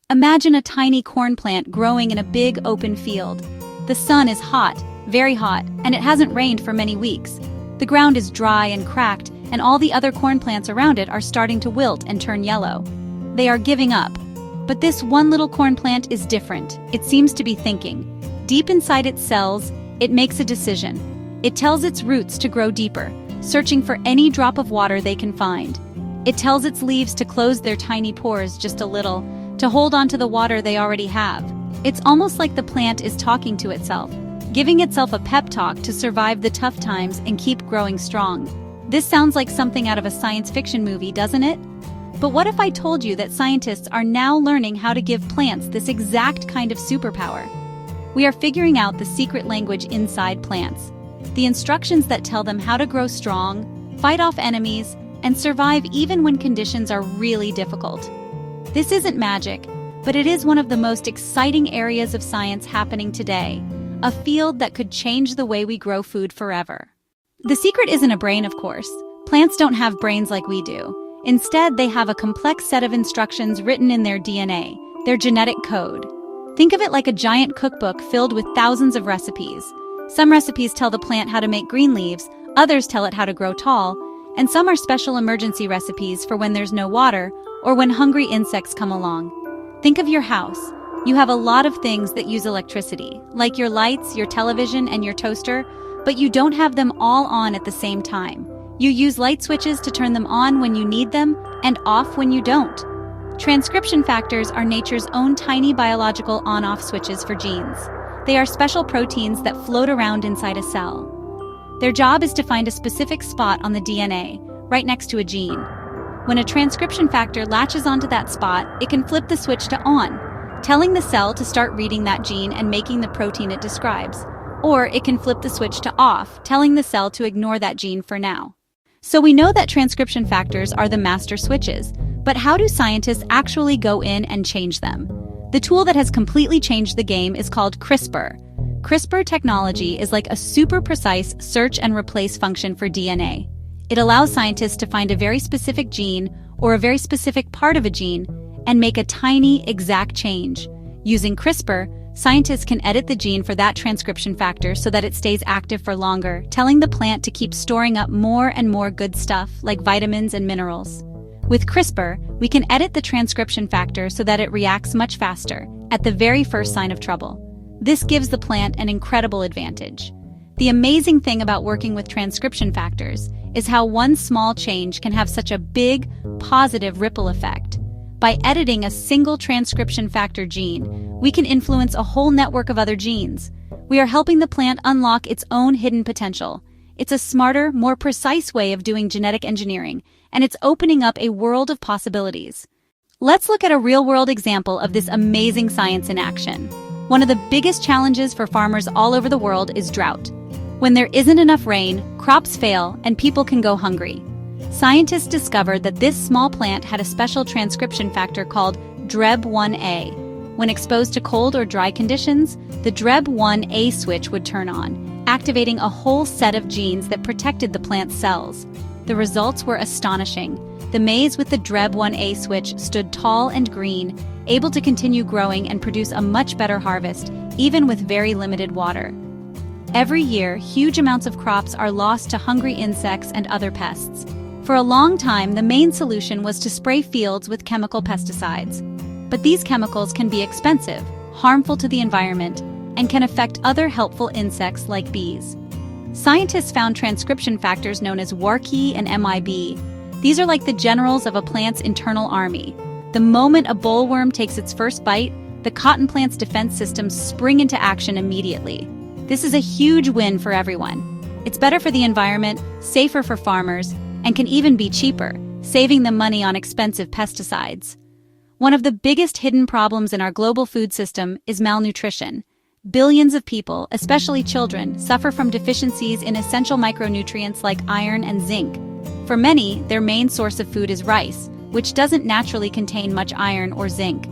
Imagine a tiny corn plant growing in a big open field. The sun is hot, very hot, and it hasn't rained for many weeks. The ground is dry and cracked, and all the other corn plants around it are starting to wilt and turn yellow. They are giving up. But this one little corn plant is different. It seems to be thinking. Deep inside its cells, it makes a decision. It tells its roots to grow deeper, searching for any drop of water they can find. It tells its leaves to close their tiny pores just a little, to hold on to the water they already have. It's almost like the plant is talking to itself, giving itself a pep talk to survive the tough times and keep growing strong. This sounds like something out of a science fiction movie, doesn't it? But what if I told you that scientists are now learning how to give plants this exact kind of superpower? We are figuring out the secret language inside plants, the instructions that tell them how to grow strong, fight off enemies, and survive even when conditions are really difficult. This isn't magic, but it is one of the most exciting areas of science happening today, a field that could change the way we grow food forever. The secret isn't a brain, of course. Plants don't have brains like we do. Instead, they have a complex set of instructions written in their DNA, their genetic code. Think of it like a giant cookbook filled with thousands of recipes. Some recipes tell the plant how to make green leaves, others tell it how to grow tall, and some are special emergency recipes for when there's no water or when hungry insects come along. Think of your house. You have a lot of things that use electricity, like your lights, your television, and your toaster, but you don't have them all on at the same time. You use light switches to turn them on when you need them and off when you don't. Transcription factors are nature's own tiny biological on-off switches for genes. They are special proteins that float around inside a cell. Their job is to find a specific spot on the DNA, right next to a gene. When a transcription factor latches onto that spot, it can flip the switch to on, telling the cell to start reading that gene and making the protein it describes. Or it can flip the switch to off, telling the cell to ignore that gene for now. So we know that transcription factors are the master switches, but how do scientists actually go in and change them? The tool that has completely changed the game is called CRISPR. CRISPR technology is like a super precise search and replace function for DNA. It allows scientists to find a very specific gene or a very specific part of a gene and make a tiny, exact change. Using CRISPR, scientists can edit the gene for that transcription factor so that it stays active for longer, telling the plant to keep storing up more and more good stuff like vitamins and minerals. With CRISPR, we can edit the transcription factor so that it reacts much faster, at the very first sign of trouble. This gives the plant an incredible advantage. The amazing thing about working with transcription factors is how one small change can have such a big, positive ripple effect. By editing a single transcription factor gene, we can influence a whole network of other genes. We are helping the plant unlock its own hidden potential. It's a smarter, more precise way of doing genetic engineering, and it's opening up a world of possibilities. Let's look at a real-world example of this amazing science in action. One of the biggest challenges for farmers all over the world is drought. When there isn't enough rain, crops fail, and people can go hungry. Scientists discovered that this small plant had a special transcription factor called DREB1A. When exposed to cold or dry conditions, the DREB1A switch would turn on, activating a whole set of genes that protected the plant's cells. The results were astonishing. The maize with the DREB1A switch stood tall and green, able to continue growing and produce a much better harvest, even with very limited water. Every year, huge amounts of crops are lost to hungry insects and other pests. For a long time, the main solution was to spray fields with chemical pesticides. But these chemicals can be expensive, harmful to the environment, and can affect other helpful insects like bees. Scientists found transcription factors known as WARKey and MIB. These are like the generals of a plant's internal army. The moment a bollworm takes its first bite, the cotton plant's defense systems spring into action immediately. This is a huge win for everyone. It's better for the environment, safer for farmers, and can even be cheaper, saving them money on expensive pesticides. One of the biggest hidden problems in our global food system is malnutrition. Billions of people, especially children, suffer from deficiencies in essential micronutrients like iron and zinc. For many, their main source of food is rice, which doesn't naturally contain much iron or zinc.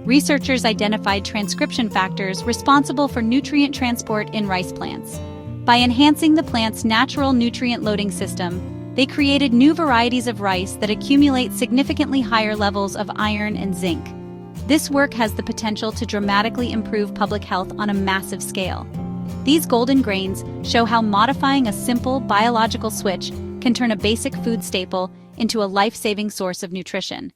Researchers identified transcription factors responsible for nutrient transport in rice plants. By enhancing the plant's natural nutrient loading system, they created new varieties of rice that accumulate significantly higher levels of iron and zinc. This work has the potential to dramatically improve public health on a massive scale. These golden grains show how modifying a simple biological switch can turn a basic food staple into a life-saving source of nutrition.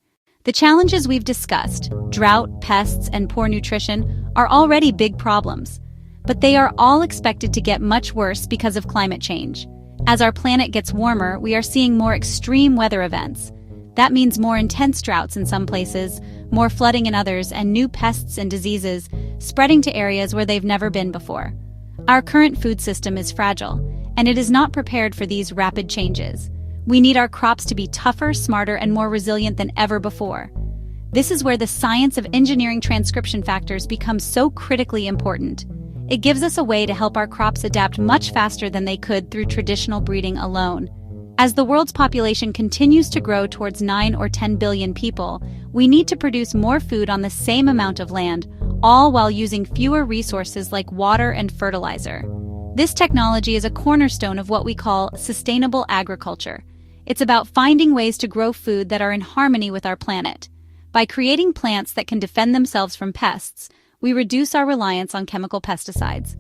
The challenges we've discussed, drought, pests, and poor nutrition, are already big problems. But they are all expected to get much worse because of climate change. As our planet gets warmer, we are seeing more extreme weather events. That means more intense droughts in some places, more flooding in others, and new pests and diseases spreading to areas where they've never been before. Our current food system is fragile, and it is not prepared for these rapid changes. We need our crops to be tougher, smarter, and more resilient than ever before. This is where the science of engineering transcription factors becomes so critically important. It gives us a way to help our crops adapt much faster than they could through traditional breeding alone. As the world's population continues to grow towards 9 or 10 billion people, we need to produce more food on the same amount of land, all while using fewer resources like water and fertilizer. This technology is a cornerstone of what we call sustainable agriculture. It's about finding ways to grow food that are in harmony with our planet. By creating plants that can defend themselves from pests, we reduce our reliance on chemical pesticides.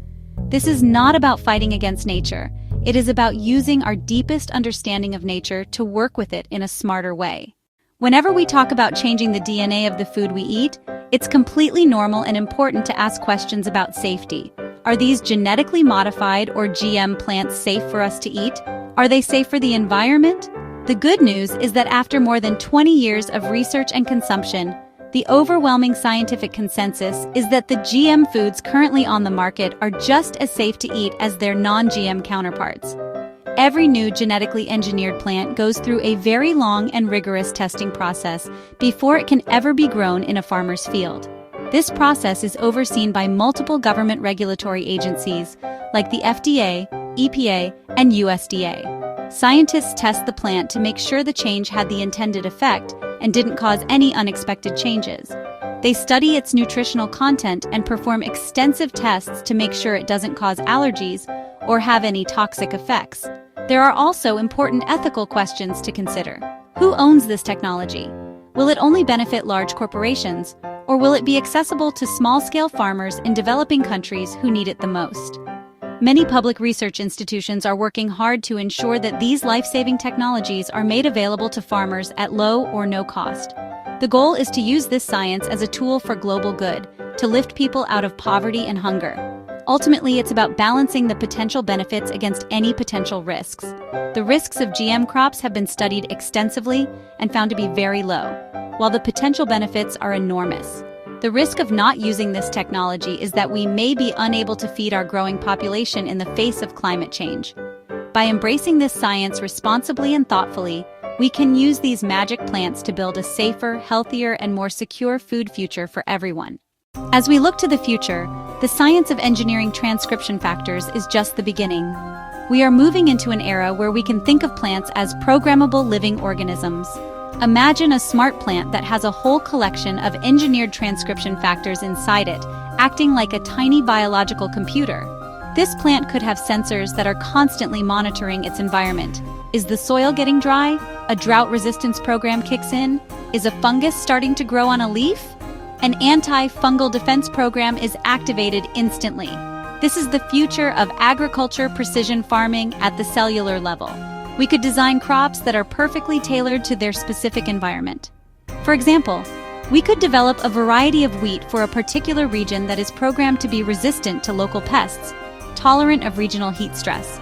This is not about fighting against nature. It is about using our deepest understanding of nature to work with it in a smarter way. Whenever we talk about changing the DNA of the food we eat, it's completely normal and important to ask questions about safety. Are these genetically modified or GM plants safe for us to eat? Are they safe for the environment? The good news is that after more than 20 years of research and consumption, the overwhelming scientific consensus is that the GM foods currently on the market are just as safe to eat as their non-GM counterparts. Every new genetically engineered plant goes through a very long and rigorous testing process before it can ever be grown in a farmer's field. This process is overseen by multiple government regulatory agencies like the FDA, EPA, and USDA. Scientists test the plant to make sure the change had the intended effect and didn't cause any unexpected changes. They study its nutritional content and perform extensive tests to make sure it doesn't cause allergies or have any toxic effects. There are also important ethical questions to consider. Who owns this technology? Will it only benefit large corporations, or will it be accessible to small-scale farmers in developing countries who need it the most? Many public research institutions are working hard to ensure that these life-saving technologies are made available to farmers at low or no cost. The goal is to use this science as a tool for global good, to lift people out of poverty and hunger. Ultimately, it's about balancing the potential benefits against any potential risks. The risks of GM crops have been studied extensively and found to be very low, while the potential benefits are enormous. The risk of not using this technology is that we may be unable to feed our growing population in the face of climate change. By embracing this science responsibly and thoughtfully, we can use these magic plants to build a safer, healthier, and more secure food future for everyone. As we look to the future, the science of engineering transcription factors is just the beginning. We are moving into an era where we can think of plants as programmable living organisms. Imagine a smart plant that has a whole collection of engineered transcription factors inside it, acting like a tiny biological computer. This plant could have sensors that are constantly monitoring its environment. Is the soil getting dry? A drought resistance program kicks in? Is a fungus starting to grow on a leaf? An anti-fungal defense program is activated instantly. This is the future of agriculture precision farming at the cellular level. We could design crops that are perfectly tailored to their specific environment. For example, we could develop a variety of wheat for a particular region that is programmed to be resistant to local pests, tolerant of regional heat stress,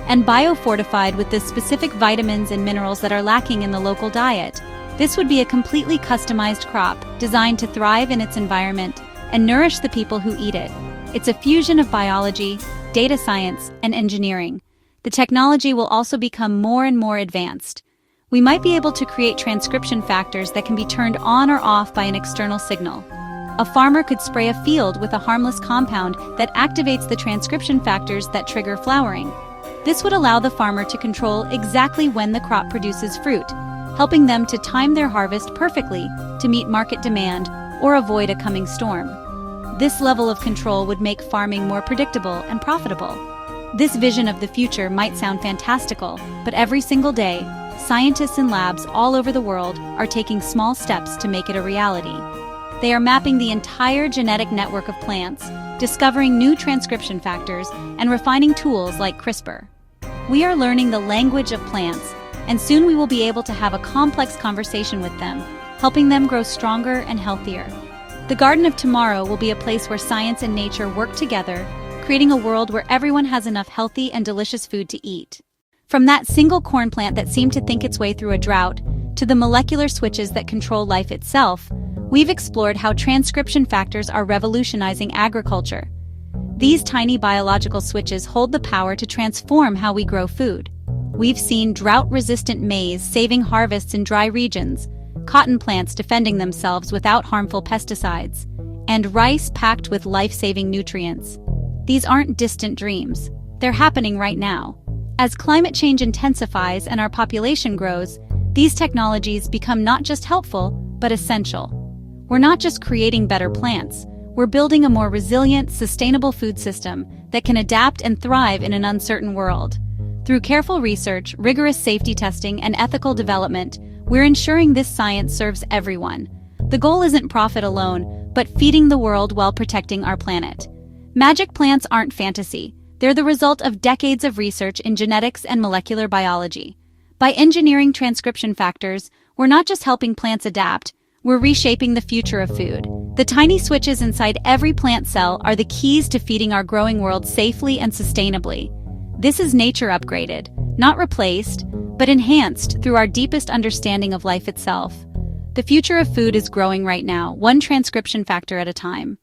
and biofortified with the specific vitamins and minerals that are lacking in the local diet. This would be a completely customized crop designed to thrive in its environment and nourish the people who eat it. It's a fusion of biology, data science, and engineering. The technology will also become more and more advanced. We might be able to create transcription factors that can be turned on or off by an external signal. A farmer could spray a field with a harmless compound that activates the transcription factors that trigger flowering. This would allow the farmer to control exactly when the crop produces fruit, helping them to time their harvest perfectly to meet market demand or avoid a coming storm. This level of control would make farming more predictable and profitable. This vision of the future might sound fantastical, but every single day, scientists in labs all over the world are taking small steps to make it a reality. They are mapping the entire genetic network of plants, discovering new transcription factors, and refining tools like CRISPR. We are learning the language of plants, and soon we will be able to have a complex conversation with them, helping them grow stronger and healthier. The Garden of Tomorrow will be a place where science and nature work together, creating a world where everyone has enough healthy and delicious food to eat. From that single corn plant that seemed to think its way through a drought, to the molecular switches that control life itself, we've explored how transcription factors are revolutionizing agriculture. These tiny biological switches hold the power to transform how we grow food. We've seen drought-resistant maize saving harvests in dry regions, cotton plants defending themselves without harmful pesticides, and rice packed with life-saving nutrients. These aren't distant dreams. They're happening right now. As climate change intensifies and our population grows, these technologies become not just helpful, but essential. We're not just creating better plants, we're building a more resilient, sustainable food system that can adapt and thrive in an uncertain world. Through careful research, rigorous safety testing, and ethical development, we're ensuring this science serves everyone. The goal isn't profit alone, but feeding the world while protecting our planet. Magic plants aren't fantasy. They're the result of decades of research in genetics and molecular biology. By engineering transcription factors, we're not just helping plants adapt, we're reshaping the future of food. The tiny switches inside every plant cell are the keys to feeding our growing world safely and sustainably. This is nature upgraded, not replaced, but enhanced through our deepest understanding of life itself. The future of food is growing right now, one transcription factor at a time.